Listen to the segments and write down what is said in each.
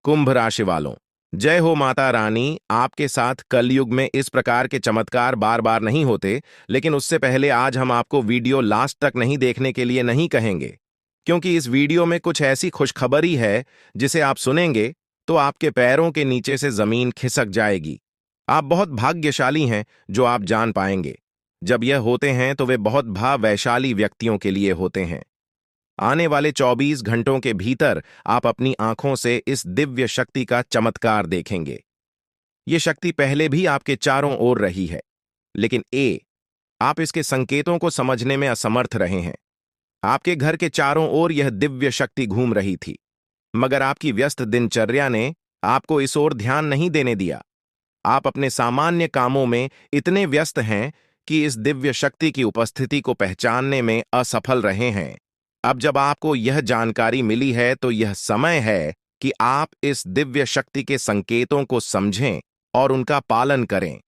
कुंभ राशि वालों, जय हो माता रानी। आपके साथ कलयुग में इस प्रकार के चमत्कार बार बार नहीं होते, लेकिन उससे पहले आज हम आपको वीडियो लास्ट तक नहीं देखने के लिए नहीं कहेंगे, क्योंकि इस वीडियो में कुछ ऐसी खुशखबरी है जिसे आप सुनेंगे तो आपके पैरों के नीचे से जमीन खिसक जाएगी। आप बहुत भाग्यशाली हैं जो आप जान पाएंगे। जब यह होते हैं तो वे बहुत भाववैशाली व्यक्तियों के लिए होते हैं। आने वाले 24 घंटों के भीतर आप अपनी आंखों से इस दिव्य शक्ति का चमत्कार देखेंगे। ये शक्ति पहले भी आपके चारों ओर रही है, लेकिन आप इसके संकेतों को समझने में असमर्थ रहे हैं। आपके घर के चारों ओर यह दिव्य शक्ति घूम रही थी, मगर आपकी व्यस्त दिनचर्या ने आपको इस ओर ध्यान नहीं देने दिया। आप अपने सामान्य कामों में इतने व्यस्त हैं कि इस दिव्य शक्ति की उपस्थिति को पहचानने में असफल रहे हैं। अब जब आपको यह जानकारी मिली है तो यह समय है कि आप इस दिव्य शक्ति के संकेतों को समझें और उनका पालन करें।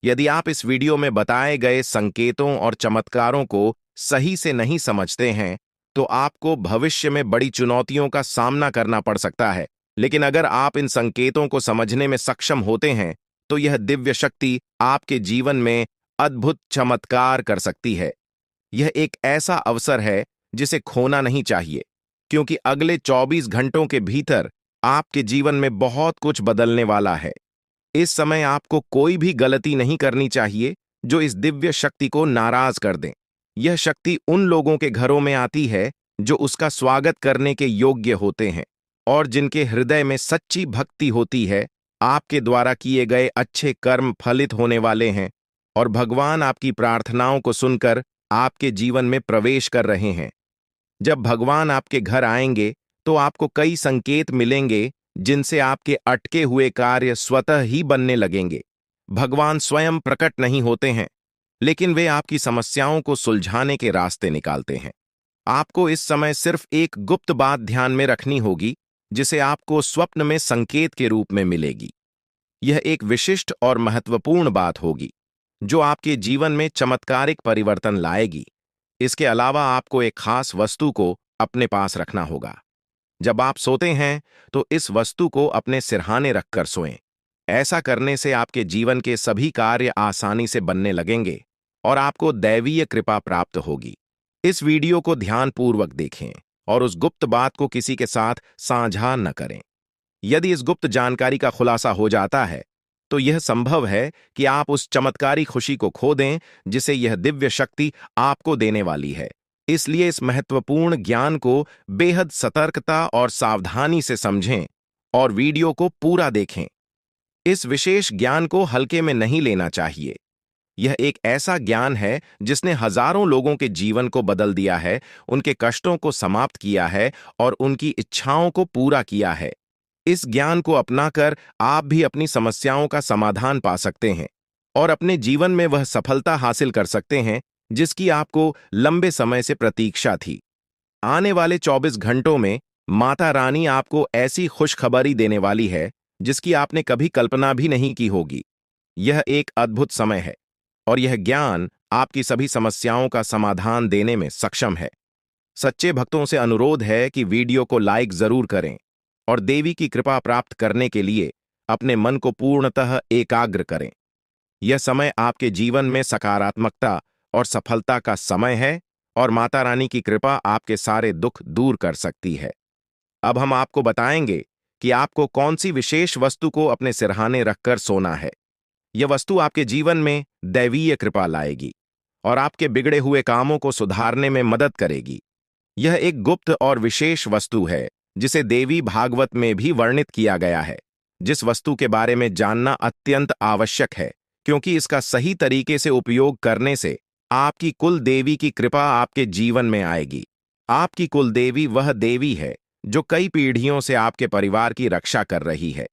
यदि आप इस वीडियो में बताए गए संकेतों और चमत्कारों को सही से नहीं समझते हैं तो आपको भविष्य में बड़ी चुनौतियों का सामना करना पड़ सकता है। लेकिन अगर आप इन संकेतों को समझने में सक्षम होते हैं तो यह दिव्य शक्ति आपके जीवन में अद्भुत चमत्कार कर सकती है। यह एक ऐसा अवसर है जिसे खोना नहीं चाहिए, क्योंकि अगले 24 घंटों के भीतर आपके जीवन में बहुत कुछ बदलने वाला है। इस समय आपको कोई भी गलती नहीं करनी चाहिए जो इस दिव्य शक्ति को नाराज कर दें। यह शक्ति उन लोगों के घरों में आती है जो उसका स्वागत करने के योग्य होते हैं और जिनके हृदय में सच्ची भक्ति होती है। आपके द्वारा किए गए अच्छे कर्म फलित होने वाले हैं और भगवान आपकी प्रार्थनाओं को सुनकर आपके जीवन में प्रवेश कर रहे हैं। जब भगवान आपके घर आएंगे तो आपको कई संकेत मिलेंगे जिनसे आपके अटके हुए कार्य स्वतः ही बनने लगेंगे। भगवान स्वयं प्रकट नहीं होते हैं, लेकिन वे आपकी समस्याओं को सुलझाने के रास्ते निकालते हैं। आपको इस समय सिर्फ एक गुप्त बात ध्यान में रखनी होगी, जिसे आपको स्वप्न में संकेत के रूप में मिलेगी। यह एक विशिष्ट और महत्वपूर्ण बात होगी जो आपके जीवन में चमत्कारिक परिवर्तन लाएगी। इसके अलावा आपको एक खास वस्तु को अपने पास रखना होगा। जब आप सोते हैं तो इस वस्तु को अपने सिरहाने रखकर सोएं। ऐसा करने से आपके जीवन के सभी कार्य आसानी से बनने लगेंगे और आपको दैवीय कृपा प्राप्त होगी। इस वीडियो को ध्यानपूर्वक देखें और उस गुप्त बात को किसी के साथ साझा न करें। यदि इस गुप्त जानकारी का खुलासा हो जाता है तो यह संभव है कि आप उस चमत्कारी खुशी को खो दें जिसे यह दिव्य शक्ति आपको देने वाली है। इसलिए इस महत्वपूर्ण ज्ञान को बेहद सतर्कता और सावधानी से समझें और वीडियो को पूरा देखें। इस विशेष ज्ञान को हल्के में नहीं लेना चाहिए। यह एक ऐसा ज्ञान है जिसने हजारों लोगों के जीवन को बदल दिया है, उनके कष्टों को समाप्त किया है और उनकी इच्छाओं को पूरा किया है। इस ज्ञान को अपनाकर आप भी अपनी समस्याओं का समाधान पा सकते हैं और अपने जीवन में वह सफलता हासिल कर सकते हैं जिसकी आपको लंबे समय से प्रतीक्षा थी। आने वाले 24 घंटों में माता रानी आपको ऐसी खुशखबरी देने वाली है जिसकी आपने कभी कल्पना भी नहीं की होगी। यह एक अद्भुत समय है और यह ज्ञान आपकी सभी समस्याओं का समाधान देने में सक्षम है। सच्चे भक्तों से अनुरोध है कि वीडियो को लाइक जरूर करें और देवी की कृपा प्राप्त करने के लिए अपने मन को पूर्णतः एकाग्र करें। यह समय आपके जीवन में सकारात्मकता और सफलता का समय है और माता रानी की कृपा आपके सारे दुख दूर कर सकती है। अब हम आपको बताएंगे कि आपको कौन सी विशेष वस्तु को अपने सिरहाने रखकर सोना है। यह वस्तु आपके जीवन में दैवीय कृपा लाएगी और आपके बिगड़े हुए कामों को सुधारने में मदद करेगी। यह एक गुप्त और विशेष वस्तु है जिसे देवी भागवत में भी वर्णित किया गया है, जिस वस्तु के बारे में जानना अत्यंत आवश्यक है, क्योंकि इसका सही तरीके से उपयोग करने से आपकी कुल देवी की कृपा आपके जीवन में आएगी। आपकी कुल देवी वह देवी है जो कई पीढ़ियों से आपके परिवार की रक्षा कर रही है।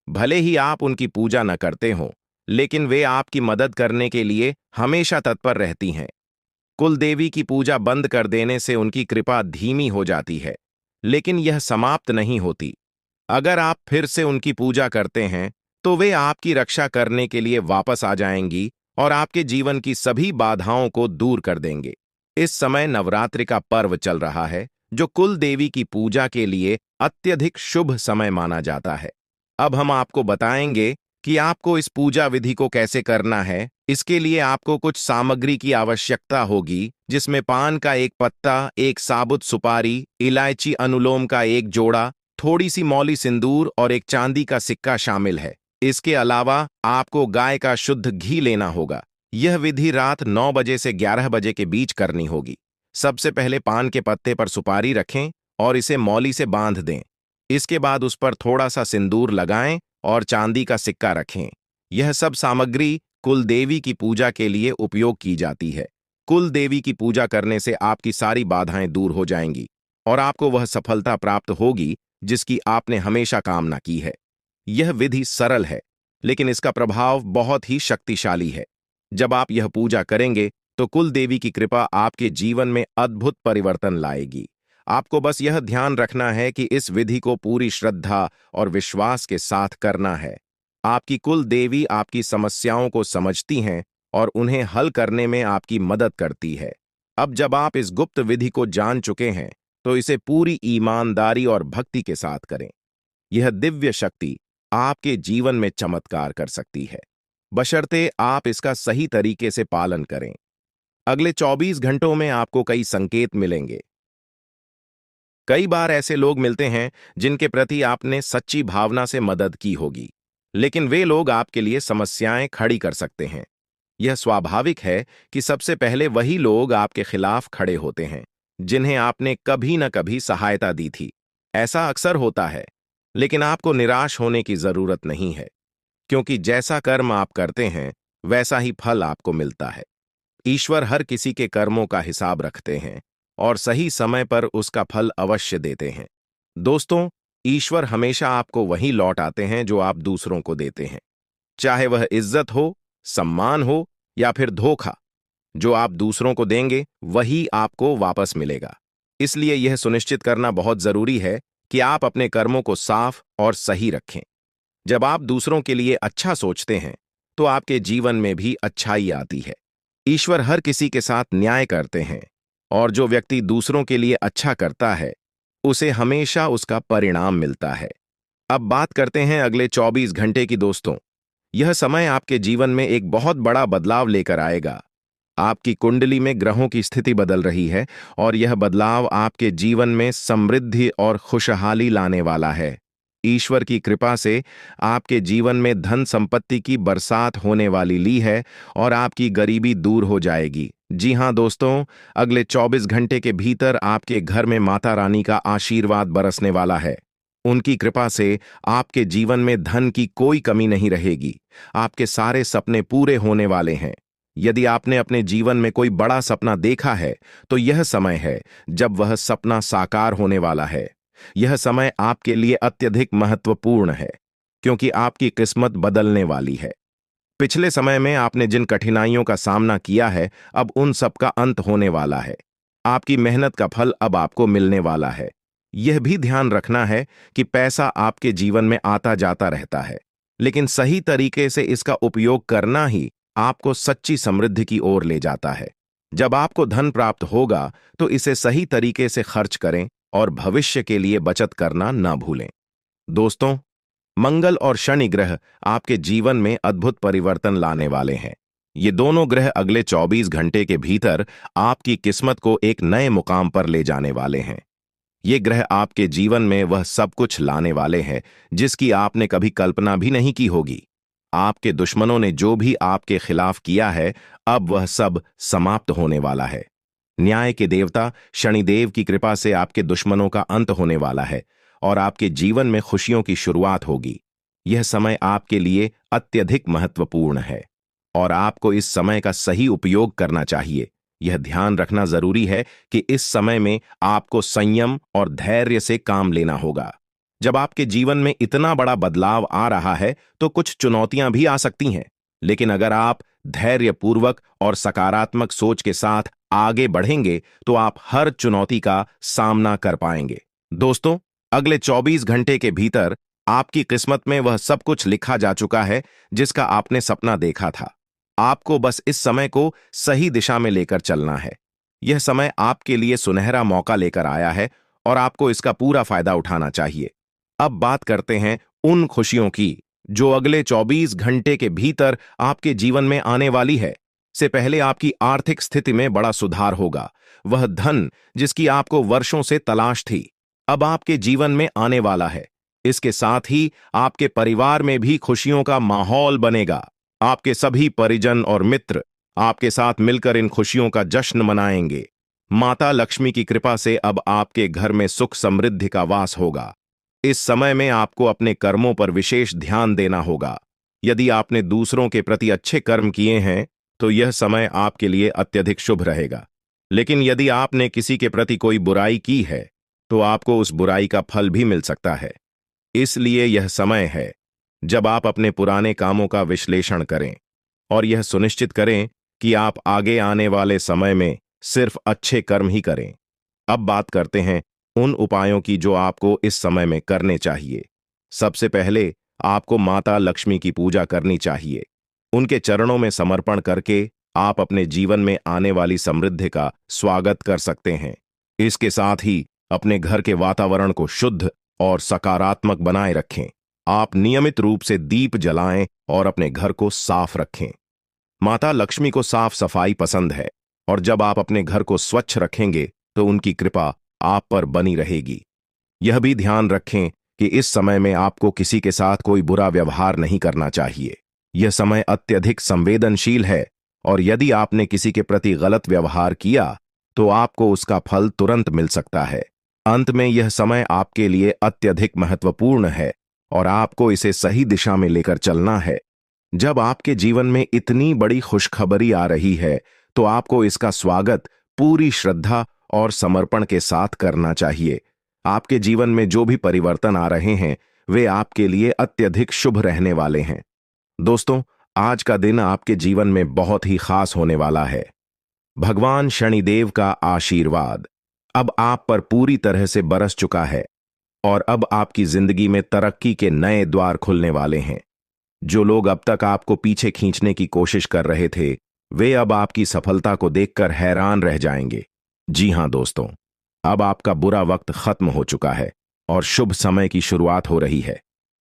भले ही आप उनकी पूजा न करते हों, लेकिन वे आपकी मदद करने के लिए हमेशा तत्पर रहती हैं। कुल देवी की पूजा बंद कर देने से उनकी कृपा धीमी हो जाती है, लेकिन यह समाप्त नहीं होती। अगर आप फिर से उनकी पूजा करते हैं तो वे आपकी रक्षा करने के लिए वापस आ जाएंगी और आपके जीवन की सभी बाधाओं को दूर कर देंगे। इस समय नवरात्रि का पर्व चल रहा है, जो कुल देवी की पूजा के लिए अत्यधिक शुभ समय माना जाता है। अब हम आपको बताएंगे कि आपको इस पूजा विधि को कैसे करना है। इसके लिए आपको कुछ सामग्री की आवश्यकता होगी, जिसमें पान का एक पत्ता, एक साबुत सुपारी, इलायची अनुलोम का एक जोड़ा, थोड़ी सी मौली सिंदूर और एक चांदी का सिक्का शामिल है। इसके अलावा आपको गाय का शुद्ध घी लेना होगा। यह विधि रात 9 बजे से 11 बजे के बीच करनी होगी। सबसे पहले पान के पत्ते पर सुपारी रखें और इसे मौली से बांध दें। इसके बाद उस पर थोड़ा सा सिंदूर लगाएं और चांदी का सिक्का रखें। यह सब सामग्री कुल देवी की पूजा के लिए उपयोग की जाती है। कुल देवी की पूजा करने से आपकी सारी बाधाएं दूर हो जाएंगी और आपको वह सफलता प्राप्त होगी जिसकी आपने हमेशा कामना की है। यह विधि सरल है, लेकिन इसका प्रभाव बहुत ही शक्तिशाली है। जब आप यह पूजा करेंगे तो कुल देवी की कृपा आपके जीवन में अद्भुत परिवर्तन लाएगी। आपको बस यह ध्यान रखना है कि इस विधि को पूरी श्रद्धा और विश्वास के साथ करना है। आपकी कुल देवी आपकी समस्याओं को समझती हैं और उन्हें हल करने में आपकी मदद करती है। अब जब आप इस गुप्त विधि को जान चुके हैं, तो इसे पूरी ईमानदारी और भक्ति के साथ करें। यह दिव्य शक्ति आपके जीवन में चमत्कार कर सकती है, बशर्ते आप इसका सही तरीके से पालन करें। अगले 24 घंटों में आपको कई संकेत मिलेंगे। कई बार ऐसे लोग मिलते हैं जिनके प्रति आपने सच्ची भावना से मदद की होगी, लेकिन वे लोग आपके लिए समस्याएं खड़ी कर सकते हैं। यह स्वाभाविक है कि सबसे पहले वही लोग आपके खिलाफ खड़े होते हैं जिन्हें आपने कभी न कभी सहायता दी थी। ऐसा अक्सर होता है, लेकिन आपको निराश होने की जरूरत नहीं है, क्योंकि जैसा कर्म आप करते हैं वैसा ही फल आपको मिलता है। ईश्वर हर किसी के कर्मों का हिसाब रखते हैं और सही समय पर उसका फल अवश्य देते हैं। दोस्तों, ईश्वर हमेशा आपको वही लौट आते हैं जो आप दूसरों को देते हैं। चाहे वह इज्जत हो, सम्मान हो या फिर धोखा, जो आप दूसरों को देंगे वही आपको वापस मिलेगा। इसलिए यह सुनिश्चित करना बहुत जरूरी है कि आप अपने कर्मों को साफ और सही रखें। जब आप दूसरों के लिए अच्छा सोचते हैं, तो आपके जीवन में भी अच्छाई आती है। ईश्वर हर किसी के साथ न्याय करते हैं और जो व्यक्ति दूसरों के लिए अच्छा करता है, उसे हमेशा उसका परिणाम मिलता है। अब बात करते हैं अगले 24 घंटे की। दोस्तों, यह समय आपके जीवन में एक बहुत बड़ा बदलाव लेकर आएगा। आपकी कुंडली में ग्रहों की स्थिति बदल रही है और यह बदलाव आपके जीवन में समृद्धि और खुशहाली लाने वाला है। ईश्वर की कृपा से आपके जीवन में धन संपत्ति की बरसात होने वाली ली है और आपकी गरीबी दूर हो जाएगी। जी हां दोस्तों, अगले 24 घंटे के भीतर आपके घर में माता रानी का आशीर्वाद बरसने वाला है। उनकी कृपा से आपके जीवन में धन की कोई कमी नहीं रहेगी। आपके सारे सपने पूरे होने वाले हैं। यदि आपने अपने जीवन में कोई बड़ा सपना देखा है, तो यह समय है जब वह सपना साकार होने वाला है। यह समय आपके लिए अत्यधिक महत्वपूर्ण है, क्योंकि आपकी किस्मत बदलने वाली है। पिछले समय में आपने जिन कठिनाइयों का सामना किया है, अब उन सब का अंत होने वाला है। आपकी मेहनत का फल अब आपको मिलने वाला है। यह भी ध्यान रखना है कि पैसा आपके जीवन में आता जाता रहता है, लेकिन सही तरीके से इसका उपयोग करना ही आपको सच्ची समृद्धि की ओर ले जाता है। जब आपको धन प्राप्त होगा, तो इसे सही तरीके से खर्च करें और भविष्य के लिए बचत करना न भूलें। दोस्तों, मंगल और शनि ग्रह आपके जीवन में अद्भुत परिवर्तन लाने वाले हैं। ये दोनों ग्रह अगले 24 घंटे के भीतर आपकी किस्मत को एक नए मुकाम पर ले जाने वाले हैं। ये ग्रह आपके जीवन में वह सब कुछ लाने वाले हैं जिसकी आपने कभी कल्पना भी नहीं की होगी। आपके दुश्मनों ने जो भी आपके खिलाफ किया है, अब वह सब समाप्त होने वाला है। न्याय के देवता शनिदेव की कृपा से आपके दुश्मनों का अंत होने वाला है और आपके जीवन में खुशियों की शुरुआत होगी। यह समय आपके लिए अत्यधिक महत्वपूर्ण है और आपको इस समय का सही उपयोग करना चाहिए। यह ध्यान रखना जरूरी है कि इस समय में आपको संयम और धैर्य से काम लेना होगा। जब आपके जीवन में इतना बड़ा बदलाव आ रहा है, तो कुछ चुनौतियां भी आ सकती हैं, लेकिन अगर आप धैर्यपूर्वक और सकारात्मक सोच के साथ आगे बढ़ेंगे, तो आप हर चुनौती का सामना कर पाएंगे। दोस्तों, अगले 24 घंटे के भीतर आपकी किस्मत में वह सब कुछ लिखा जा चुका है जिसका आपने सपना देखा था। आपको बस इस समय को सही दिशा में लेकर चलना है। यह समय आपके लिए सुनहरा मौका लेकर आया है और आपको इसका पूरा फायदा उठाना चाहिए। अब बात करते हैं उन खुशियों की जो अगले 24 घंटे के भीतर आपके जीवन में आने वाली है। से पहले आपकी आर्थिक स्थिति में बड़ा सुधार होगा। वह धन जिसकी आपको वर्षों से तलाश थी, अब आपके जीवन में आने वाला है। इसके साथ ही आपके परिवार में भी खुशियों का माहौल बनेगा। आपके सभी परिजन और मित्र आपके साथ मिलकर इन खुशियों का जश्न मनाएंगे। माता लक्ष्मी की कृपा से अब आपके घर में सुख समृद्धि का वास होगा। इस समय में आपको अपने कर्मों पर विशेष ध्यान देना होगा। यदि आपने दूसरों के प्रति अच्छे कर्म किए हैं तो यह समय आपके लिए अत्यधिक शुभ रहेगा। लेकिन यदि आपने किसी के प्रति कोई बुराई की है तो आपको उस बुराई का फल भी मिल सकता है। इसलिए यह समय है जब आप अपने पुराने कामों का विश्लेषण करें और यह सुनिश्चित करें कि आप आगे आने वाले समय में सिर्फ अच्छे कर्म ही करें। अब बात करते हैं उन उपायों की जो आपको इस समय में करने चाहिए। सबसे पहले आपको माता लक्ष्मी की पूजा करनी चाहिए। उनके चरणों में समर्पण करके आप अपने जीवन में आने वाली समृद्धि का स्वागत कर सकते हैं। इसके साथ ही अपने घर के वातावरण को शुद्ध और सकारात्मक बनाए रखें। आप नियमित रूप से दीप जलाएं और अपने घर को साफ रखें। माता लक्ष्मी को साफ सफाई पसंद है और जब आप अपने घर को स्वच्छ रखेंगे तो उनकी कृपा आप पर बनी रहेगी। यह भी ध्यान रखें कि इस समय में आपको किसी के साथ कोई बुरा व्यवहार नहीं करना चाहिए। यह समय अत्यधिक संवेदनशील है और यदि आपने किसी के प्रति गलत व्यवहार किया तो आपको उसका फल तुरंत मिल सकता है। अंत में यह समय आपके लिए अत्यधिक महत्वपूर्ण है और आपको इसे सही दिशा में लेकर चलना है। जब आपके जीवन में इतनी बड़ी खुशखबरी आ रही है तो आपको इसका स्वागत पूरी श्रद्धा और समर्पण के साथ करना चाहिए। आपके जीवन में जो भी परिवर्तन आ रहे हैं वे आपके लिए अत्यधिक शुभ रहने वाले हैं। दोस्तों, आज का दिन आपके जीवन में बहुत ही खास होने वाला है। भगवान शनिदेव का आशीर्वाद अब आप पर पूरी तरह से बरस चुका है और अब आपकी जिंदगी में तरक्की के नए द्वार खुलने वाले हैं। जो लोग अब तक आपको पीछे खींचने की कोशिश कर रहे थे वे अब आपकी सफलता को देखकर हैरान रह जाएंगे। जी हां दोस्तों, अब आपका बुरा वक्त खत्म हो चुका है और शुभ समय की शुरुआत हो रही है।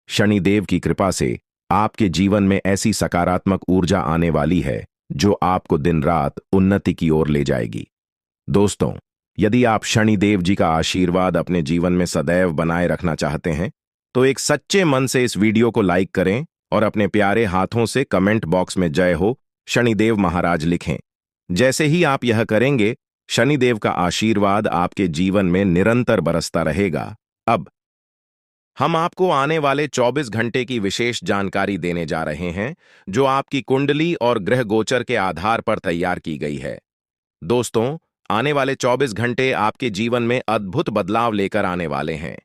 शनिदेव की कृपा से आपके जीवन में ऐसी सकारात्मक ऊर्जा आने वाली है जो आपको दिन रात उन्नति की ओर ले जाएगी। दोस्तों, यदि आप शनिदेव जी का आशीर्वाद अपने जीवन में सदैव बनाए रखना चाहते हैं तो एक सच्चे मन से इस वीडियो को लाइक करें और अपने प्यारे हाथों से कमेंट बॉक्स में जय हो शनिदेव महाराज लिखें। जैसे ही आप यह करेंगे शनिदेव का आशीर्वाद आपके जीवन में निरंतर बरसता रहेगा। अब हम आपको आने वाले 24 घंटे की विशेष जानकारी देने जा रहे हैं जो आपकी कुंडली और ग्रह गोचर के आधार पर तैयार की गई है। दोस्तों, आने वाले 24 घंटे आपके जीवन में अद्भुत बदलाव लेकर आने वाले हैं।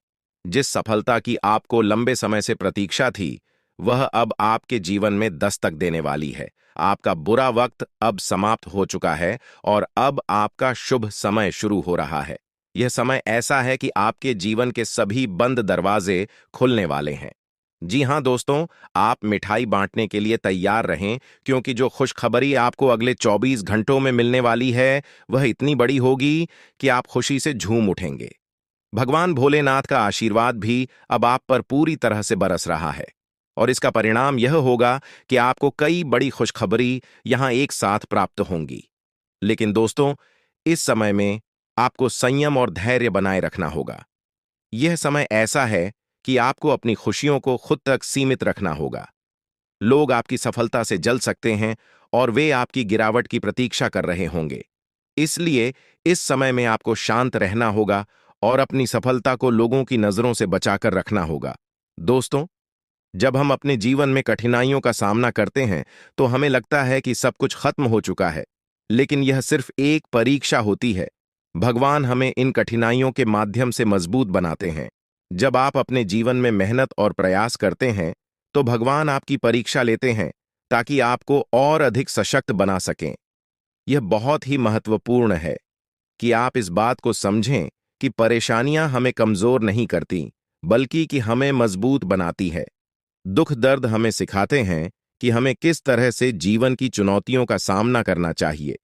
जिस सफलता की आपको लंबे समय से प्रतीक्षा थी वह अब आपके जीवन में दस्तक देने वाली है। आपका बुरा वक्त अब समाप्त हो चुका है और अब आपका शुभ समय शुरू हो रहा है। यह समय ऐसा है कि आपके जीवन के सभी बंद दरवाजे खुलने वाले हैं। जी हां दोस्तों, आप मिठाई बांटने के लिए तैयार रहें क्योंकि जो खुशखबरी आपको अगले 24 घंटों में मिलने वाली है वह इतनी बड़ी होगी कि आप खुशी से झूम उठेंगे। भगवान भोलेनाथ का आशीर्वाद भी अब आप पर पूरी तरह से बरस रहा है और इसका परिणाम यह होगा कि आपको कई बड़ी खुशखबरी यहां एक साथ प्राप्त होंगी। लेकिन दोस्तों, इस समय में आपको संयम और धैर्य बनाए रखना होगा। यह समय ऐसा है कि आपको अपनी खुशियों को खुद तक सीमित रखना होगा। लोग आपकी सफलता से जल सकते हैं और वे आपकी गिरावट की प्रतीक्षा कर रहे होंगे। इसलिए इस समय में आपको शांत रहना होगा और अपनी सफलता को लोगों की नजरों से बचाकर रखना होगा। दोस्तों, जब हम अपने जीवन में कठिनाइयों का सामना करते हैं तो हमें लगता है कि सब कुछ खत्म हो चुका है, लेकिन यह सिर्फ एक परीक्षा होती है। भगवान हमें इन कठिनाइयों के माध्यम से मजबूत बनाते हैं। जब आप अपने जीवन में मेहनत और प्रयास करते हैं तो भगवान आपकी परीक्षा लेते हैं ताकि आपको और अधिक सशक्त बना सकें। यह बहुत ही महत्वपूर्ण है कि आप इस बात को समझें कि परेशानियां हमें कमजोर नहीं करती बल्कि कि हमें मजबूत बनाती है। दुख दर्द हमें सिखाते हैं कि हमें किस तरह से जीवन की चुनौतियों का सामना करना चाहिए।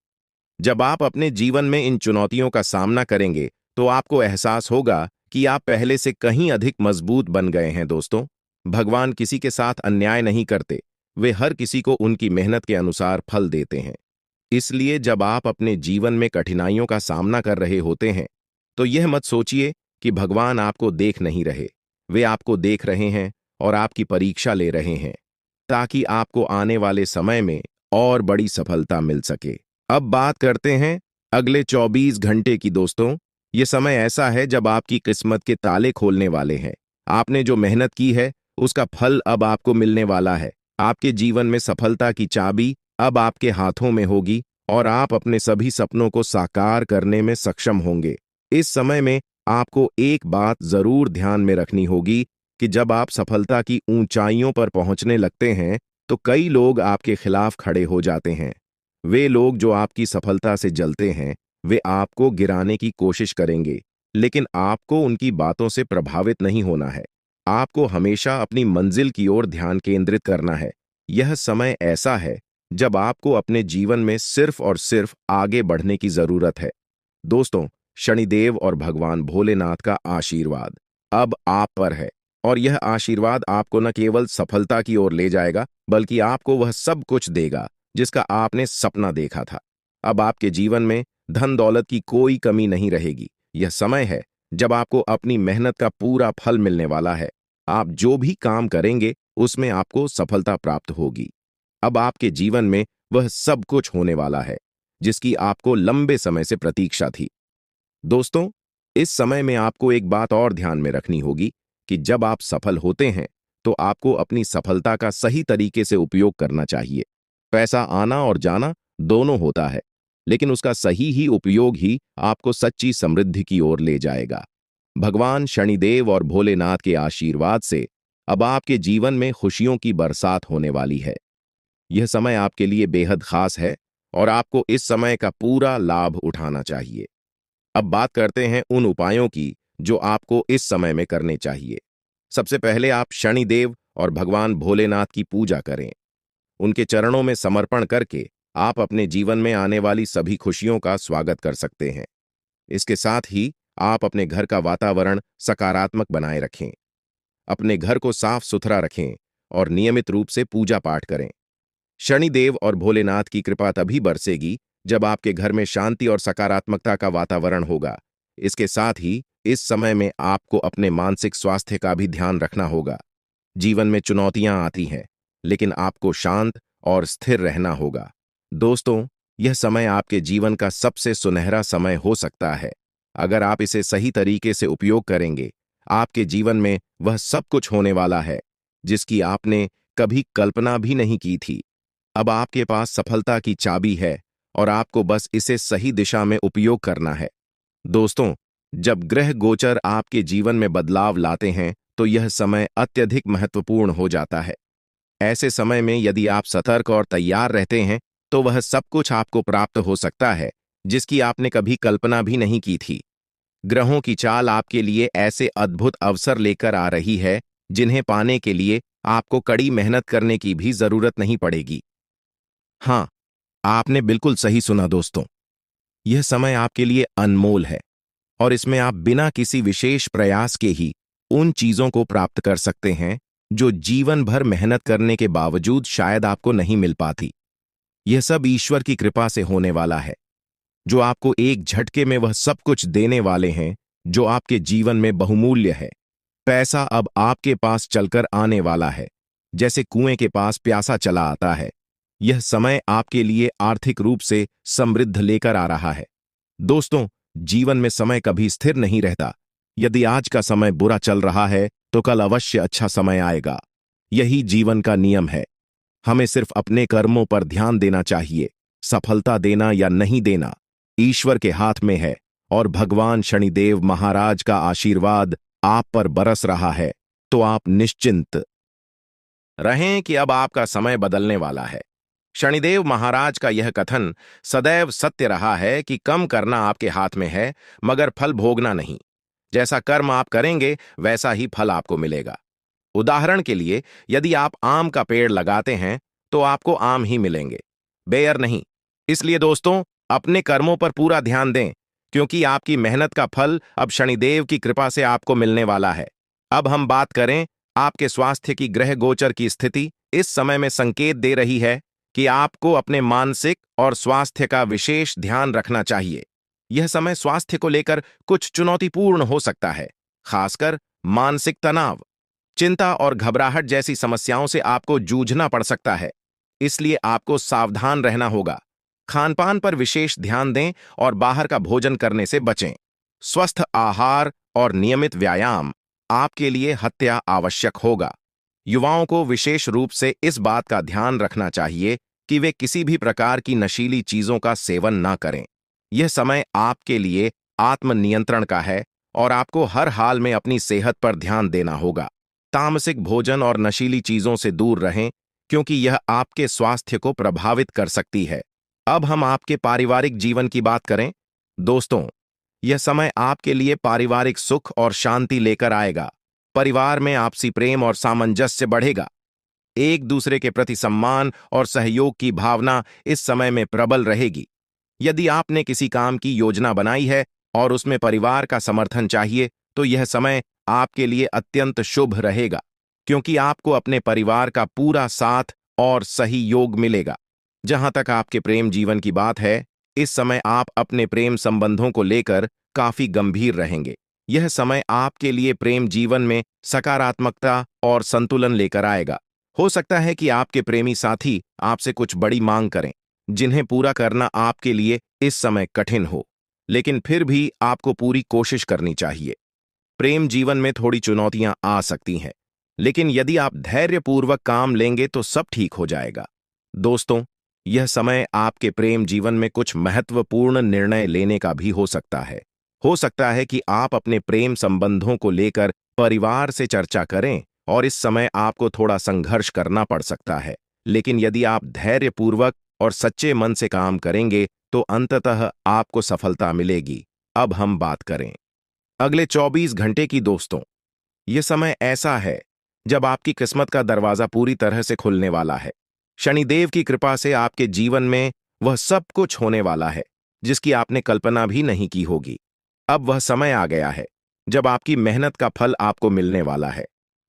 जब आप अपने जीवन में इन चुनौतियों का सामना करेंगे तो आपको एहसास होगा कि आप पहले से कहीं अधिक मजबूत बन गए हैं। दोस्तों, भगवान किसी के साथ अन्याय नहीं करते, वे हर किसी को उनकी मेहनत के अनुसार फल देते हैं। इसलिए जब आप अपने जीवन में कठिनाइयों का सामना कर रहे होते हैं, तो यह मत सोचिए कि भगवान आपको देख नहीं रहे। वे आपको देख रहे हैं और आपकी परीक्षा ले रहे हैं, ताकि आपको आने वाले समय में और बड़ी सफलता मिल सके। अब बात करते हैं अगले 24 घंटे की। दोस्तों, ये समय ऐसा है जब आपकी किस्मत के ताले खोलने वाले हैं। आपने जो मेहनत की है, उसका फल अब आपको मिलने वाला है। आपके जीवन में सफलता की चाबी अब आपके हाथों में होगी और आप अपने सभी सपनों को साकार करने में सक्षम होंगे। इस समय में आपको एक बात जरूर ध्यान में रखनी होगी कि जब आप सफलता की ऊंचाइयों पर पहुंचने लगते हैं, तो कई लोग आपके खिलाफ खड़े हो जाते हैं। वे लोग जो आपकी सफलता से जलते हैं, वे आपको गिराने की कोशिश करेंगे, लेकिन आपको उनकी बातों से प्रभावित नहीं होना है। आपको हमेशा अपनी मंजिल की ओर ध्यान केंद्रित करना है। यह समय ऐसा है जब आपको अपने जीवन में सिर्फ और सिर्फ आगे बढ़ने की जरूरत है। दोस्तों, शनिदेव और भगवान भोलेनाथ का आशीर्वाद अब आप पर है, और यह आशीर्वाद आपको न केवल सफलता की ओर ले जाएगा, बल्कि आपको वह सब कुछ देगा जिसका आपने सपना देखा था। अब आपके जीवन में धन दौलत की कोई कमी नहीं रहेगी। यह समय है जब आपको अपनी मेहनत का पूरा फल मिलने वाला है। आप जो भी काम करेंगे, उसमें आपको सफलता प्राप्त होगी। अब आपके जीवन में वह सब कुछ होने वाला है जिसकी आपको लंबे समय से प्रतीक्षा थी। दोस्तों, इस समय में आपको एक बात और ध्यान में रखनी होगी कि जब आप सफल होते हैं, तो आपको अपनी सफलता का सही तरीके से उपयोग करना चाहिए। पैसा आना और जाना दोनों होता है, लेकिन उसका सही ही उपयोग ही आपको सच्ची समृद्धि की ओर ले जाएगा। भगवान शनिदेव और भोलेनाथ के आशीर्वाद से अब आपके जीवन में खुशियों की बरसात होने वाली है। यह समय आपके लिए बेहद खास है और आपको इस समय का पूरा लाभ उठाना चाहिए। अब बात करते हैं उन उपायों की जो आपको इस समय में करने चाहिए। सबसे पहले आप शनिदेव और भगवान भोलेनाथ की पूजा करें। उनके चरणों में समर्पण करके आप अपने जीवन में आने वाली सभी खुशियों का स्वागत कर सकते हैं। इसके साथ ही आप अपने घर का वातावरण सकारात्मक बनाए रखें। अपने घर को साफ सुथरा रखें और नियमित रूप से पूजा पाठ करें। शनिदेव और भोलेनाथ की कृपा तभी बरसेगी जब आपके घर में शांति और सकारात्मकता का वातावरण होगा। इसके साथ ही इस समय में आपको अपने मानसिक स्वास्थ्य का भी ध्यान रखना होगा। जीवन में चुनौतियां आती हैं, लेकिन आपको शांत और स्थिर रहना होगा। दोस्तों, यह समय आपके जीवन का सबसे सुनहरा समय हो सकता है। अगर आप इसे सही तरीके से उपयोग करेंगे, आपके जीवन में वह सब कुछ होने वाला है जिसकी आपने कभी कल्पना भी नहीं की थी। अब आपके पास सफलता की चाबी है और आपको बस इसे सही दिशा में उपयोग करना है। दोस्तों, जब ग्रह गोचर आपके जीवन में बदलाव लाते हैं, तो यह समय अत्यधिक महत्वपूर्ण हो जाता है। ऐसे समय में यदि आप सतर्क और तैयार रहते हैं, तो वह सब कुछ आपको प्राप्त हो सकता है जिसकी आपने कभी कल्पना भी नहीं की थी। ग्रहों की चाल आपके लिए ऐसे अद्भुत अवसर लेकर आ रही है जिन्हें पाने के लिए आपको कड़ी मेहनत करने की भी जरूरत नहीं पड़ेगी। हाँ, आपने बिल्कुल सही सुना दोस्तों। यह समय आपके लिए अनमोल है और इसमें आप बिना किसी विशेष प्रयास के ही उन चीजों को प्राप्त कर सकते हैं जो जीवन भर मेहनत करने के बावजूद शायद आपको नहीं मिल पाती। यह सब ईश्वर की कृपा से होने वाला है, जो आपको एक झटके में वह सब कुछ देने वाले हैं जो आपके जीवन में बहुमूल्य है। पैसा अब आपके पास चलकर आने वाला है, जैसे कुएं के पास प्यासा चला आता है। यह समय आपके लिए आर्थिक रूप से समृद्ध लेकर आ रहा है। दोस्तों, जीवन में समय कभी स्थिर नहीं रहता। यदि आज का समय बुरा चल रहा है, तो कल अवश्य अच्छा समय आएगा। यही जीवन का नियम है। हमें सिर्फ अपने कर्मों पर ध्यान देना चाहिए। सफलता देना या नहीं देना ईश्वर के हाथ में है, और भगवान शनिदेव महाराज का आशीर्वाद आप पर बरस रहा है। तो आप निश्चिंत रहें कि अब आपका समय बदलने वाला है। शनिदेव महाराज का यह कथन सदैव सत्य रहा है कि कम करना आपके हाथ में है, मगर फल भोगना नहीं। जैसा कर्म आप करेंगे, वैसा ही फल आपको मिलेगा। उदाहरण के लिए, यदि आप आम का पेड़ लगाते हैं, तो आपको आम ही मिलेंगे, बेर नहीं। इसलिए दोस्तों, अपने कर्मों पर पूरा ध्यान दें, क्योंकि आपकी मेहनत का फल अब शनिदेव की कृपा से आपको मिलने वाला है। अब हम बात करें आपके स्वास्थ्य की। ग्रह गोचर की स्थिति इस समय में संकेत दे रही है कि आपको अपने मानसिक और स्वास्थ्य का विशेष ध्यान रखना चाहिए। यह समय स्वास्थ्य को लेकर कुछ चुनौतीपूर्ण हो सकता है, खासकर मानसिक तनाव, चिंता और घबराहट जैसी समस्याओं से आपको जूझना पड़ सकता है। इसलिए आपको सावधान रहना होगा। खानपान पर विशेष ध्यान दें और बाहर का भोजन करने से बचें। स्वस्थ आहार और नियमित व्यायाम आपके लिए हत्या आवश्यक होगा। युवाओं को विशेष रूप से इस बात का ध्यान रखना चाहिए कि वे किसी भी प्रकार की नशीली चीजों का सेवन ना करें। यह समय आपके लिए आत्मनियंत्रण का है और आपको हर हाल में अपनी सेहत पर ध्यान देना होगा। तामसिक भोजन और नशीली चीजों से दूर रहें, क्योंकि यह आपके स्वास्थ्य को प्रभावित कर सकती है। अब हम आपके पारिवारिक जीवन की बात करें। दोस्तों, यह समय आपके लिए पारिवारिक सुख और शांति लेकर आएगा। परिवार में आपसी प्रेम और सामंजस्य बढ़ेगा। एक दूसरे के प्रति सम्मान और सहयोग की भावना इस समय में प्रबल रहेगी। यदि आपने किसी काम की योजना बनाई है और उसमें परिवार का समर्थन चाहिए, तो यह समय आपके लिए अत्यंत शुभ रहेगा, क्योंकि आपको अपने परिवार का पूरा साथ और सही योग मिलेगा। जहां तक आपके प्रेम जीवन की बात है, इस समय आप अपने प्रेम संबंधों को लेकर काफी गंभीर रहेंगे। यह समय आपके लिए प्रेम जीवन में सकारात्मकता और संतुलन लेकर आएगा। हो सकता है कि आपके प्रेमी साथी आपसे कुछ बड़ी मांग करें, जिन्हें पूरा करना आपके लिए इस समय कठिन हो, लेकिन फिर भी आपको पूरी कोशिश करनी चाहिए। प्रेम जीवन में थोड़ी चुनौतियां आ सकती हैं, लेकिन यदि आप धैर्यपूर्वक काम लेंगे तो सब ठीक हो जाएगा। दोस्तों, यह समय आपके प्रेम जीवन में कुछ महत्वपूर्ण निर्णय लेने का भी हो सकता है। हो सकता है कि आप अपने प्रेम संबंधों को लेकर परिवार से चर्चा करें और इस समय आपको थोड़ा संघर्ष करना पड़ सकता है। लेकिन यदि आप धैर्यपूर्वक और सच्चे मन से काम करेंगे तो अंततः आपको सफलता मिलेगी। अब हम बात करें अगले 24 घंटे की। दोस्तों, यह समय ऐसा है जब आपकी किस्मत का दरवाजा पूरी तरह से खुलने वाला है। शनिदेव की कृपा से आपके जीवन में वह सब कुछ होने वाला है जिसकी आपने कल्पना भी नहीं की होगी। अब वह समय आ गया है जब आपकी मेहनत का फल आपको मिलने वाला है,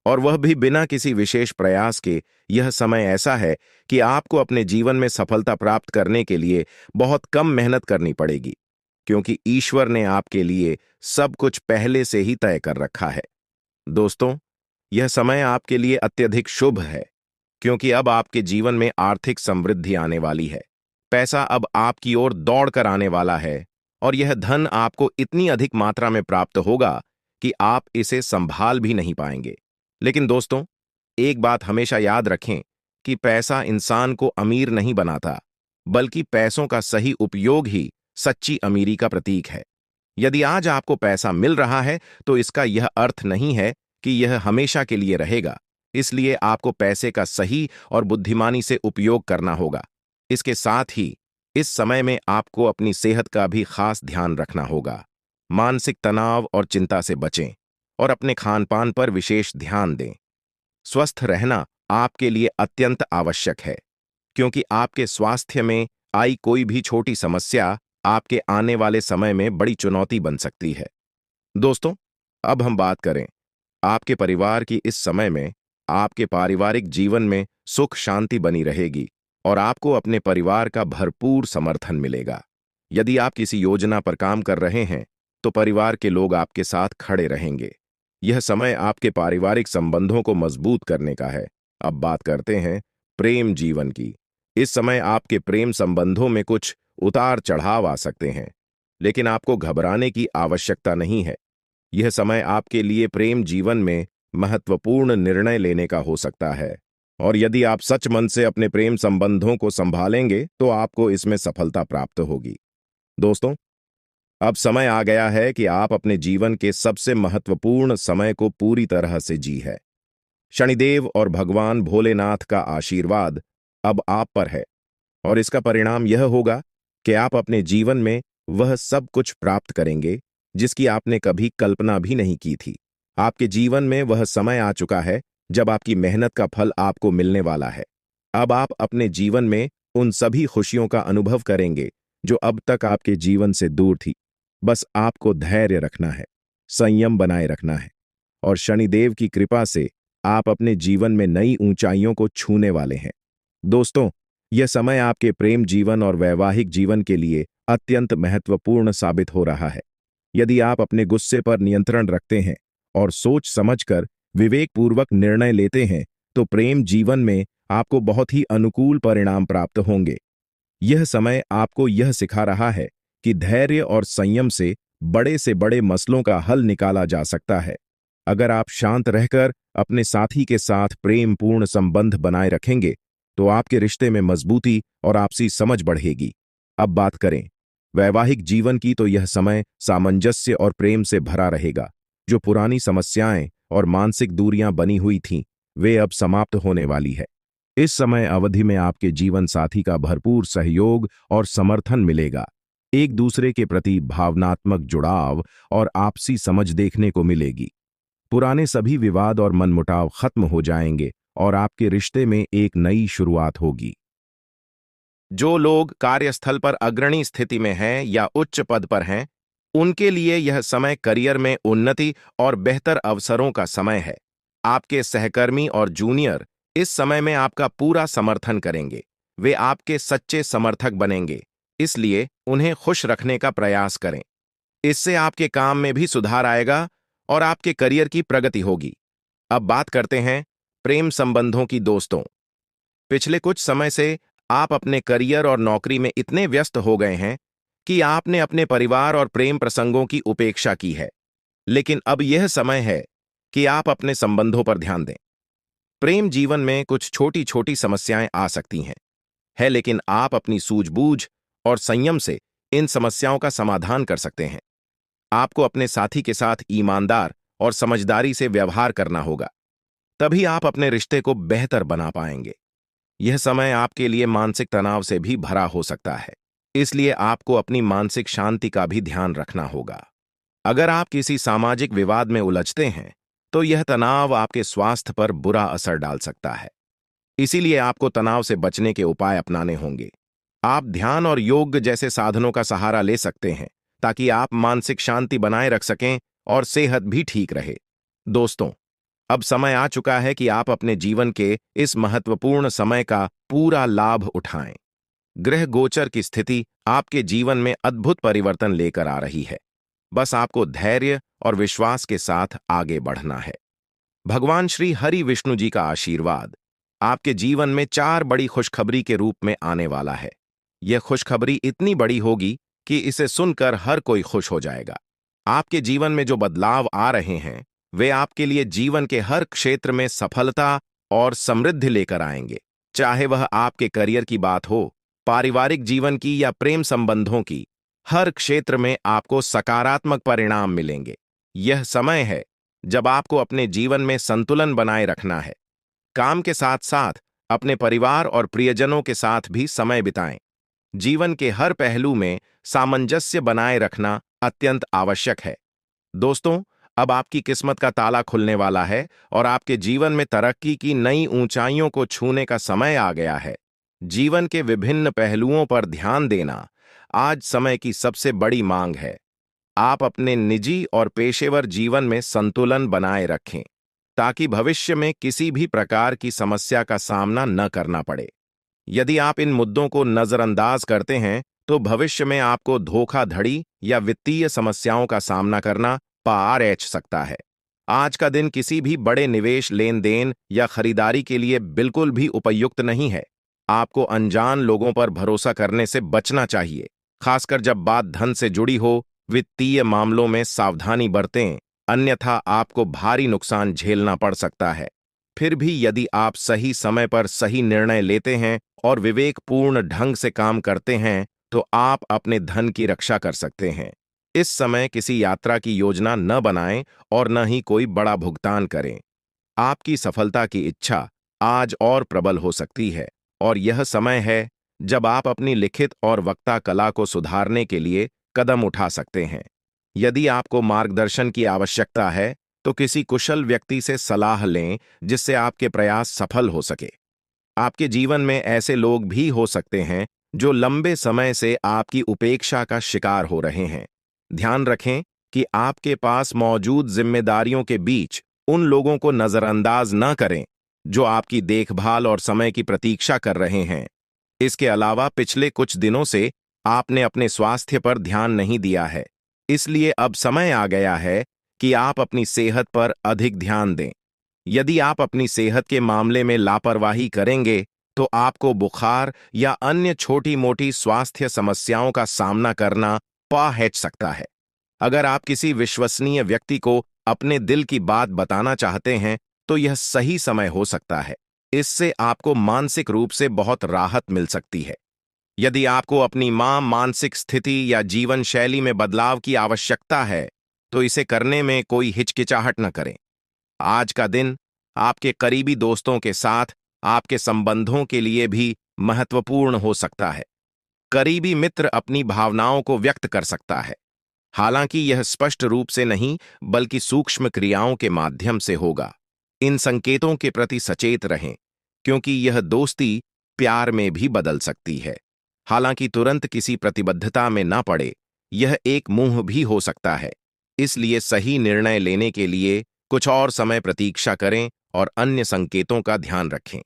और वह भी बिना किसी विशेष प्रयास के। यह समय ऐसा है कि आपको अपने जीवन में सफलता प्राप्त करने के लिए बहुत कम मेहनत करनी पड़ेगी, क्योंकि ईश्वर ने आपके लिए सब कुछ पहले से ही तय कर रखा है। दोस्तों, यह समय आपके लिए अत्यधिक शुभ है, क्योंकि अब आपके जीवन में आर्थिक समृद्धि आने वाली है। पैसा अब आपकी ओर दौड़ कर आने वाला है, और यह धन आपको इतनी अधिक मात्रा में प्राप्त होगा कि आप इसे संभाल भी नहीं पाएंगे। लेकिन दोस्तों, एक बात हमेशा याद रखें कि पैसा इंसान को अमीर नहीं बनाता, बल्कि पैसों का सही उपयोग ही सच्ची अमीरी का प्रतीक है। यदि आज आपको पैसा मिल रहा है, तो इसका यह अर्थ नहीं है कि यह हमेशा के लिए रहेगा। इसलिए आपको पैसे का सही और बुद्धिमानी से उपयोग करना होगा। इसके साथ ही इस समय में आपको अपनी सेहत का भी खास ध्यान रखना होगा। मानसिक तनाव और चिंता से बचें और अपने खानपान पर विशेष ध्यान दें। स्वस्थ रहना आपके लिए अत्यंत आवश्यक है, क्योंकि आपके स्वास्थ्य में आई कोई भी छोटी समस्या आपके आने वाले समय में बड़ी चुनौती बन सकती है। दोस्तों, अब हम बात करें आपके परिवार की। इस समय में आपके पारिवारिक जीवन में सुख शांति बनी रहेगी और आपको अपने परिवार का भरपूर समर्थन मिलेगा। यदि आप किसी योजना पर काम कर रहे हैं, तो परिवार के लोग आपके साथ खड़े रहेंगे। यह समय आपके पारिवारिक संबंधों को मजबूत करने का है। अब बात करते हैं प्रेम जीवन की। इस समय आपके प्रेम संबंधों में कुछ उतार चढ़ाव आ सकते हैं, लेकिन आपको घबराने की आवश्यकता नहीं है। यह समय आपके लिए प्रेम जीवन में महत्वपूर्ण निर्णय लेने का हो सकता है, और यदि आप सच मन से अपने प्रेम संबंधों को संभालेंगे तो आपको इसमें सफलता प्राप्त होगी। दोस्तों, अब समय आ गया है कि आप अपने जीवन के सबसे महत्वपूर्ण समय को पूरी तरह से जी है। शनिदेव और भगवान भोलेनाथ का आशीर्वाद अब आप पर है, और इसका परिणाम यह होगा कि आप अपने जीवन में वह सब कुछ प्राप्त करेंगे जिसकी आपने कभी कल्पना भी नहीं की थी। आपके जीवन में वह समय आ चुका है जब आपकी मेहनत का फल आपको मिलने वाला है। अब आप अपने जीवन में उन सभी खुशियों का अनुभव करेंगे जो अब तक आपके जीवन से दूर थी। बस आपको धैर्य रखना है, संयम बनाए रखना है, और शनिदेव की कृपा से आप अपने जीवन में नई ऊंचाइयों को छूने वाले हैं। दोस्तों, यह समय आपके प्रेम जीवन और वैवाहिक जीवन के लिए अत्यंत महत्वपूर्ण साबित हो रहा है। यदि आप अपने गुस्से पर नियंत्रण रखते हैं और सोच समझकर विवेकपूर्वक निर्णय लेते हैं, तो प्रेम जीवन में आपको बहुत ही अनुकूल परिणाम प्राप्त होंगे। यह समय आपको यह सिखा रहा है कि धैर्य और संयम से बड़े मसलों का हल निकाला जा सकता है। अगर आप शांत रहकर अपने साथी के साथ प्रेमपूर्ण संबंध बनाए रखेंगे, तो आपके रिश्ते में मजबूती और आपसी समझ बढ़ेगी। अब बात करें वैवाहिक जीवन की, तो यह समय सामंजस्य और प्रेम से भरा रहेगा। जो पुरानी समस्याएं और मानसिक दूरियां बनी हुई थीं, वे अब समाप्त होने वाली है। इस समय अवधि में आपके जीवन साथी का भरपूर सहयोग और समर्थन मिलेगा। एक दूसरे के प्रति भावनात्मक जुड़ाव और आपसी समझ देखने को मिलेगी। पुराने सभी विवाद और मनमुटाव खत्म हो जाएंगे और आपके रिश्ते में एक नई शुरुआत होगी। जो लोग कार्यस्थल पर अग्रणी स्थिति में हैं या उच्च पद पर हैं, उनके लिए यह समय करियर में उन्नति और बेहतर अवसरों का समय है। आपके सहकर्मी और जूनियर इस समय में आपका पूरा समर्थन करेंगे। वे आपके सच्चे समर्थक बनेंगे, इसलिए उन्हें खुश रखने का प्रयास करें। इससे आपके काम में भी सुधार आएगा और आपके करियर की प्रगति होगी। अब बात करते हैं प्रेम संबंधों की। दोस्तों, पिछले कुछ समय से आप अपने करियर और नौकरी में इतने व्यस्त हो गए हैं कि आपने अपने परिवार और प्रेम प्रसंगों की उपेक्षा की है। लेकिन अब यह समय है कि आप अपने संबंधों पर ध्यान दें। प्रेम जीवन में कुछ छोटी छोटी समस्याएं आ सकती हैं, लेकिन आप अपनी सूझबूझ और संयम से इन समस्याओं का समाधान कर सकते हैं। आपको अपने साथी के साथ ईमानदार और समझदारी से व्यवहार करना होगा, तभी आप अपने रिश्ते को बेहतर बना पाएंगे। यह समय आपके लिए मानसिक तनाव से भी भरा हो सकता है, इसलिए आपको अपनी मानसिक शांति का भी ध्यान रखना होगा। अगर आप किसी सामाजिक विवाद में उलझते हैं, तो यह तनाव आपके स्वास्थ्य पर बुरा असर डाल सकता है। इसीलिए आपको तनाव से बचने के उपाय अपनाने होंगे। आप ध्यान और योग जैसे साधनों का सहारा ले सकते हैं, ताकि आप मानसिक शांति बनाए रख सकें और सेहत भी ठीक रहे। दोस्तों, अब समय आ चुका है कि आप अपने जीवन के इस महत्वपूर्ण समय का पूरा लाभ उठाएं। ग्रह गोचर की स्थिति आपके जीवन में अद्भुत परिवर्तन लेकर आ रही है। बस आपको धैर्य और विश्वास के साथ आगे बढ़ना है। भगवान श्री हरि विष्णु जी का आशीर्वाद आपके जीवन में 4 बड़ी खुशखबरी के रूप में आने वाला है। यह खुशखबरी इतनी बड़ी होगी कि इसे सुनकर हर कोई खुश हो जाएगा। आपके जीवन में जो बदलाव आ रहे हैं, वे आपके लिए जीवन के हर क्षेत्र में सफलता और समृद्धि लेकर आएंगे। चाहे वह आपके करियर की बात हो, पारिवारिक जीवन की या प्रेम संबंधों की, हर क्षेत्र में आपको सकारात्मक परिणाम मिलेंगे। यह समय है जब आपको अपने जीवन में संतुलन बनाए रखना है। काम के साथ साथ अपने परिवार और प्रियजनों के साथ भी समय बिताएं। जीवन के हर पहलू में सामंजस्य बनाए रखना अत्यंत आवश्यक है। दोस्तों, अब आपकी किस्मत का ताला खुलने वाला है और आपके जीवन में तरक्की की नई ऊंचाइयों को छूने का समय आ गया है। जीवन के विभिन्न पहलुओं पर ध्यान देना आज समय की सबसे बड़ी मांग है। आप अपने निजी और पेशेवर जीवन में संतुलन बनाए रखें, ताकि भविष्य में किसी भी प्रकार की समस्या का सामना न करना पड़े। यदि आप इन मुद्दों को नजरअंदाज करते हैं, तो भविष्य में आपको धोखाधड़ी या वित्तीय समस्याओं का सामना करना पड़ सकता है। आज का दिन किसी भी बड़े निवेश, लेन देन या खरीदारी के लिए बिल्कुल भी उपयुक्त नहीं है। आपको अनजान लोगों पर भरोसा करने से बचना चाहिए, खासकर जब बात धन से जुड़ी हो। वित्तीय मामलों में सावधानी बरतें, अन्यथा आपको भारी नुकसान झेलना पड़ सकता है। फिर भी यदि आप सही समय पर सही निर्णय लेते हैं और विवेकपूर्ण ढंग से काम करते हैं, तो आप अपने धन की रक्षा कर सकते हैं। इस समय किसी यात्रा की योजना न बनाएं और न ही कोई बड़ा भुगतान करें। आपकी सफलता की इच्छा आज और प्रबल हो सकती है, और यह समय है जब आप अपनी लिखित और वक्ता कला को सुधारने के लिए कदम उठा सकते हैं। यदि आपको मार्गदर्शन की आवश्यकता है, तो किसी कुशल व्यक्ति से सलाह लें, जिससे आपके प्रयास सफल हो सके। आपके जीवन में ऐसे लोग भी हो सकते हैं जो लंबे समय से आपकी उपेक्षा का शिकार हो रहे हैं। ध्यान रखें कि आपके पास मौजूद जिम्मेदारियों के बीच उन लोगों को नजरअंदाज न करें जो आपकी देखभाल और समय की प्रतीक्षा कर रहे हैं। इसके अलावा पिछले कुछ दिनों से आपने अपने स्वास्थ्य पर ध्यान नहीं दिया है, इसलिए अब समय आ गया है कि आप अपनी सेहत पर अधिक ध्यान दें। यदि आप अपनी सेहत के मामले में लापरवाही करेंगे, तो आपको बुखार या अन्य छोटी-मोटी स्वास्थ्य समस्याओं का सामना करना पड़ सकता है। अगर आप किसी विश्वसनीय व्यक्ति को अपने दिल की बात बताना चाहते हैं, तो यह सही समय हो सकता है। इससे आपको मानसिक रूप से बहुत राहत मिल सकती है। यदि आपको अपनी मानसिक स्थिति या जीवन शैली में बदलाव की आवश्यकता है, तो इसे करने में कोई हिचकिचाहट न करें। आज का दिन आपके करीबी दोस्तों के साथ आपके संबंधों के लिए भी महत्वपूर्ण हो सकता है। करीबी मित्र अपनी भावनाओं को व्यक्त कर सकता है, हालांकि यह स्पष्ट रूप से नहीं बल्कि सूक्ष्म क्रियाओं के माध्यम से होगा। इन संकेतों के प्रति सचेत रहें, क्योंकि यह दोस्ती प्यार में भी बदल सकती है। हालांकि तुरंत किसी प्रतिबद्धता में ना पड़े, यह एक मुंह भी हो सकता है। इसलिए सही निर्णय लेने के लिए कुछ और समय प्रतीक्षा करें और अन्य संकेतों का ध्यान रखें।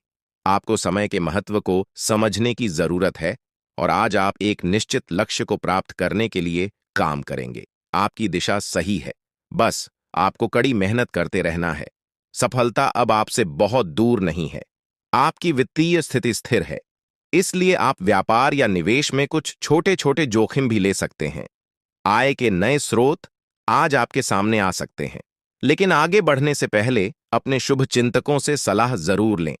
आपको समय के महत्व को समझने की जरूरत है और आज आप एक निश्चित लक्ष्य को प्राप्त करने के लिए काम करेंगे। आपकी दिशा सही है, बस आपको कड़ी मेहनत करते रहना है। सफलता अब आपसे बहुत दूर नहीं है। आपकी वित्तीय स्थिति स्थिर है, इसलिए आप व्यापार या निवेश में कुछ छोटे-छोटे जोखिम भी ले सकते हैं। आय के नए स्रोत आज आपके सामने आ सकते हैं, लेकिन आगे बढ़ने से पहले अपने शुभ चिंतकों से सलाह जरूर लें।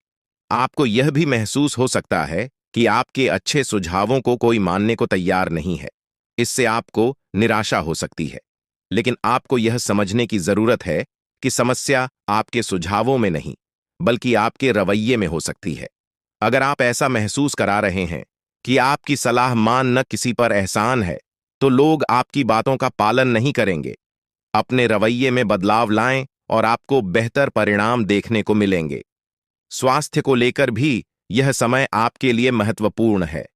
आपको यह भी महसूस हो सकता है कि आपके अच्छे सुझावों को कोई मानने को तैयार नहीं है। इससे आपको निराशा हो सकती है, लेकिन आपको यह समझने की जरूरत है कि समस्या आपके सुझावों में नहीं, बल्कि आपके रवैये में हो सकती है। अगर आप ऐसा महसूस करा रहे हैं कि आपकी सलाह मान न किसी पर एहसान है, तो लोग आपकी बातों का पालन नहीं करेंगे। अपने रवैये में बदलाव लाएं और आपको बेहतर परिणाम देखने को मिलेंगे। स्वास्थ्य को लेकर भी यह समय आपके लिए महत्वपूर्ण है।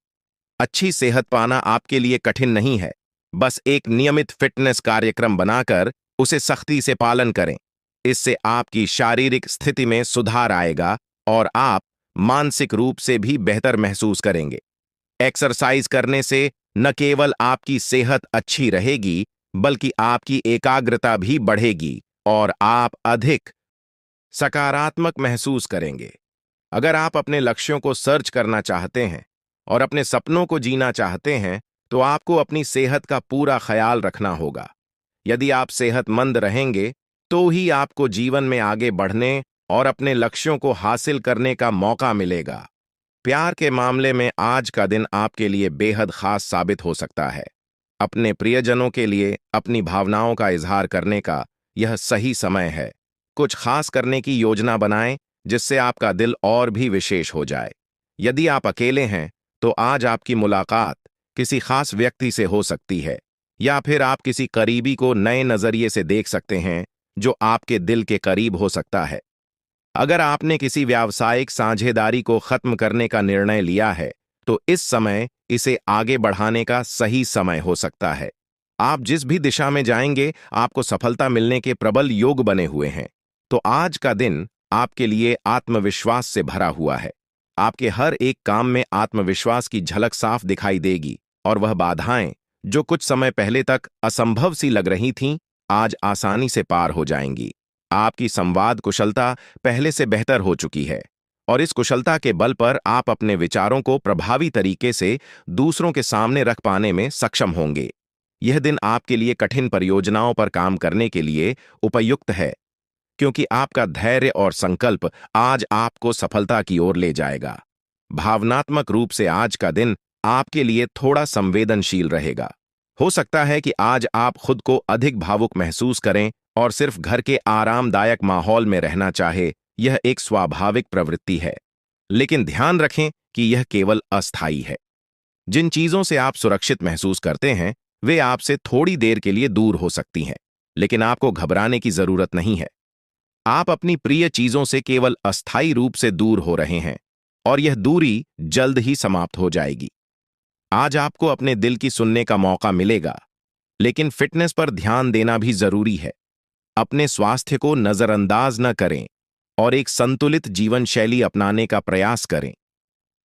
अच्छी सेहत पाना आपके लिए कठिन नहीं है। बस एक नियमित फिटनेस कार्यक्रम बनाकर उसे सख्ती से पालन करें। इससे आपकी शारीरिक स्थिति में सुधार आएगा और आप मानसिक रूप से भी बेहतर महसूस करेंगे। एक्सरसाइज करने से न केवल आपकी सेहत अच्छी रहेगी, बल्कि आपकी एकाग्रता भी बढ़ेगी और आप अधिक सकारात्मक महसूस करेंगे। अगर आप अपने लक्ष्यों को सर्च करना चाहते हैं और अपने सपनों को जीना चाहते हैं, तो आपको अपनी सेहत का पूरा ख्याल रखना होगा। यदि आप सेहतमंद रहेंगे, तो ही आपको जीवन में आगे बढ़ने और अपने लक्ष्यों को हासिल करने का मौका मिलेगा। प्यार के मामले में आज का दिन आपके लिए बेहद खास साबित हो सकता है। अपने प्रियजनों के लिए अपनी भावनाओं का इजहार करने का यह सही समय है। कुछ खास करने की योजना बनाएं, जिससे आपका दिल और भी विशेष हो जाए। यदि आप अकेले हैं, तो आज आपकी मुलाकात किसी खास व्यक्ति से हो सकती है, या फिर आप किसी करीबी को नए नजरिए से देख सकते हैं जो आपके दिल के करीब हो सकता है। अगर आपने किसी व्यावसायिक साझेदारी को खत्म करने का निर्णय लिया है, तो इस समय इसे आगे बढ़ाने का सही समय हो सकता है। आप जिस भी दिशा में जाएंगे, आपको सफलता मिलने के प्रबल योग बने हुए हैं। तो आज का दिन आपके लिए आत्मविश्वास से भरा हुआ है। आपके हर एक काम में आत्मविश्वास की झलक साफ दिखाई देगी और वह बाधाएं जो कुछ समय पहले तक असंभव सी लग रही थीं, आज आसानी से पार हो जाएंगी। आपकी संवाद कुशलता पहले से बेहतर हो चुकी है और इस कुशलता के बल पर आप अपने विचारों को प्रभावी तरीके से दूसरों के सामने रख पाने में सक्षम होंगे। यह दिन आपके लिए कठिन परियोजनाओं पर काम करने के लिए उपयुक्त है, क्योंकि आपका धैर्य और संकल्प आज आपको सफलता की ओर ले जाएगा। भावनात्मक रूप से आज का दिन आपके लिए थोड़ा संवेदनशील रहेगा। हो सकता है कि आज आप खुद को अधिक भावुक महसूस करें और सिर्फ घर के आरामदायक माहौल में रहना चाहे। यह एक स्वाभाविक प्रवृत्ति है, लेकिन ध्यान रखें कि यह केवल अस्थायी है। जिन चीजों से आप सुरक्षित महसूस करते हैं, वे आपसे थोड़ी देर के लिए दूर हो सकती हैं, लेकिन आपको घबराने की जरूरत नहीं है। आप अपनी प्रिय चीजों से केवल अस्थायी रूप से दूर हो रहे हैं और यह दूरी जल्द ही समाप्त हो जाएगी। आज आपको अपने दिल की सुनने का मौका मिलेगा। लेकिन फिटनेस पर ध्यान देना भी जरूरी है। अपने स्वास्थ्य को नजरअंदाज न करें और एक संतुलित जीवन शैली अपनाने का प्रयास करें।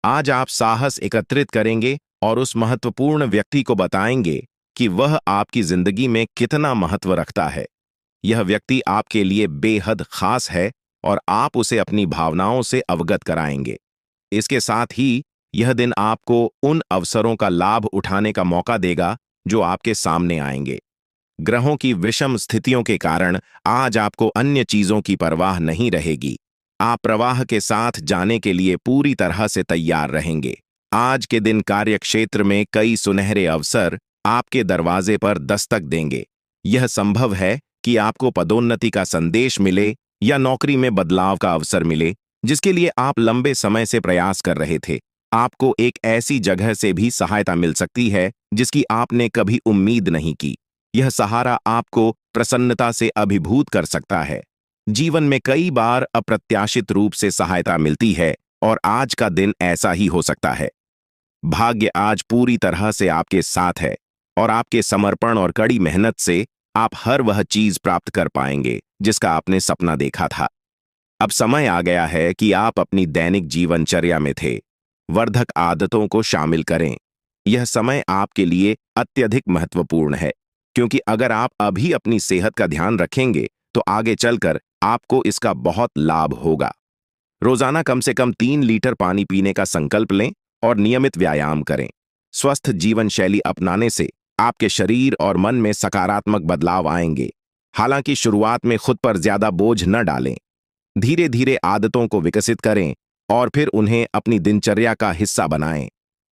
आज आप साहस एकत्रित करेंगे और उस महत्वपूर्ण व्यक्ति को बताएंगे कि वह आपकी जिंदगी में कितना महत्व रखता है। यह व्यक्ति आपके लिए बेहद खास है और आप उसे अपनी भावनाओं से अवगत कराएंगे। इसके साथ ही यह दिन आपको उन अवसरों का लाभ उठाने का मौका देगा जो आपके सामने आएंगे। ग्रहों की विषम स्थितियों के कारण आज आपको अन्य चीजों की परवाह नहीं रहेगी। आप प्रवाह के साथ जाने के लिए पूरी तरह से तैयार रहेंगे। आज के दिन कार्यक्षेत्र में कई सुनहरे अवसर आपके दरवाजे पर दस्तक देंगे। यह संभव है कि आपको पदोन्नति का संदेश मिले या नौकरी में बदलाव का अवसर मिले जिसके लिए आप लंबे समय से प्रयास कर रहे थे। आपको एक ऐसी जगह से भी सहायता मिल सकती है जिसकी आपने कभी उम्मीद नहीं की। यह सहारा आपको प्रसन्नता से अभिभूत कर सकता है। जीवन में कई बार अप्रत्याशित रूप से सहायता मिलती है और आज का दिन ऐसा ही हो सकता है। भाग्य आज पूरी तरह से आपके साथ है और आपके समर्पण और कड़ी मेहनत से आप हर वह चीज प्राप्त कर पाएंगे जिसका आपने सपना देखा था। अब समय आ गया है कि आप अपनी दैनिक जीवनचर्या में थे वर्धक आदतों को शामिल करें। यह समय आपके लिए अत्यधिक महत्वपूर्ण है, क्योंकि अगर आप अभी अपनी सेहत का ध्यान रखेंगे तो आगे चलकर आपको इसका बहुत लाभ होगा। रोजाना कम से कम 3 लीटर पानी पीने का संकल्प लें और नियमित व्यायाम करें। स्वस्थ जीवन शैली अपनाने से आपके शरीर और मन में सकारात्मक बदलाव आएंगे। हालांकि शुरुआत में खुद पर ज्यादा बोझ न डालें। धीरे धीरे आदतों को विकसित करें और फिर उन्हें अपनी दिनचर्या का हिस्सा बनाएं।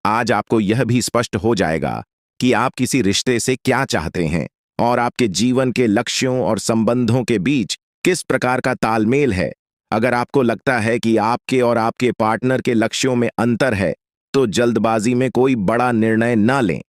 आज आपको यह भी स्पष्ट हो जाएगा कि आप किसी रिश्ते से क्या चाहते हैं और आपके जीवन के लक्ष्यों और संबंधों के बीच किस प्रकार का तालमेल है। अगर आपको लगता है कि आपके और आपके पार्टनर के लक्ष्यों में अंतर है, तो जल्दबाजी में कोई बड़ा निर्णय न लें।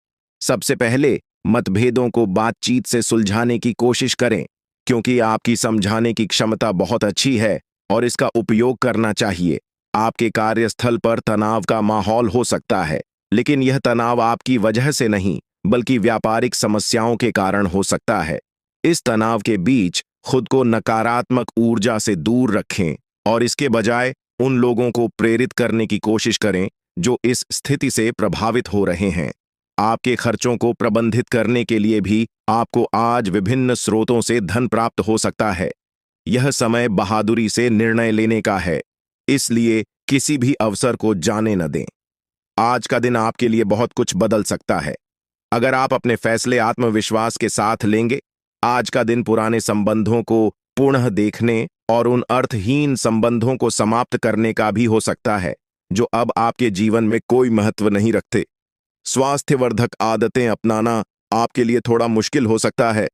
सबसे पहले मतभेदों को बातचीत से सुलझाने की कोशिश करें, क्योंकि आपकी समझाने की क्षमता बहुत अच्छी है और इसका उपयोग करना चाहिए। आपके कार्यस्थल पर तनाव का माहौल हो सकता है, लेकिन यह तनाव आपकी वजह से नहीं बल्कि व्यापारिक समस्याओं के कारण हो सकता है। इस तनाव के बीच खुद को नकारात्मक ऊर्जा से दूर रखें और इसके बजाय उन लोगों को प्रेरित करने की कोशिश करें जो इस स्थिति से प्रभावित हो रहे हैं। आपके खर्चों को प्रबंधित करने के लिए भी आपको आज विभिन्न स्रोतों से धन प्राप्त हो सकता है। यह समय बहादुरी से निर्णय लेने का है, इसलिए किसी भी अवसर को जाने न दें। आज का दिन आपके लिए बहुत कुछ बदल सकता है अगर आप अपने फैसले आत्मविश्वास के साथ लेंगे। आज का दिन पुराने संबंधों को पुनः देखने और उन अर्थहीन संबंधों को समाप्त करने का भी हो सकता है जो अब आपके जीवन में कोई महत्व नहीं रखते। स्वास्थ्यवर्धक आदतें अपनाना आपके लिए थोड़ा मुश्किल हो सकता है,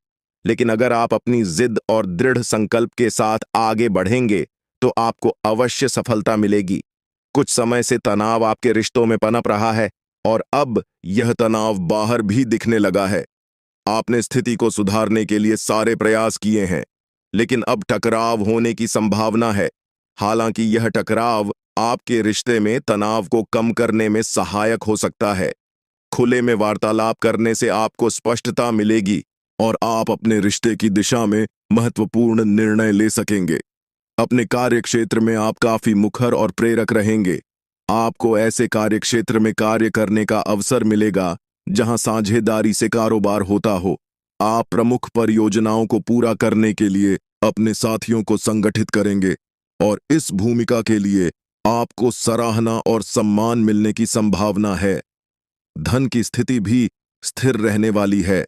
लेकिन अगर आप अपनी जिद और दृढ़ संकल्प के साथ आगे बढ़ेंगे तो आपको अवश्य सफलता मिलेगी। कुछ समय से तनाव आपके रिश्तों में पनप रहा है और अब यह तनाव बाहर भी दिखने लगा है। आपने स्थिति को सुधारने के लिए सारे प्रयास किए हैं, लेकिन अब टकराव होने की संभावना है। हालांकि यह टकराव आपके रिश्ते में तनाव को कम करने में सहायक हो सकता है। खुले में वार्तालाप करने से आपको स्पष्टता मिलेगी और आप अपने रिश्ते की दिशा में महत्वपूर्ण निर्णय ले सकेंगे। अपने कार्यक्षेत्र में आप काफी मुखर और प्रेरक रहेंगे। आपको ऐसे कार्यक्षेत्र में कार्य करने का अवसर मिलेगा जहां साझेदारी से कारोबार होता हो। आप प्रमुख परियोजनाओं को पूरा करने के लिए अपने साथियों को संगठित करेंगे और इस भूमिका के लिए आपको सराहना और सम्मान मिलने की संभावना है। धन की स्थिति भी स्थिर रहने वाली है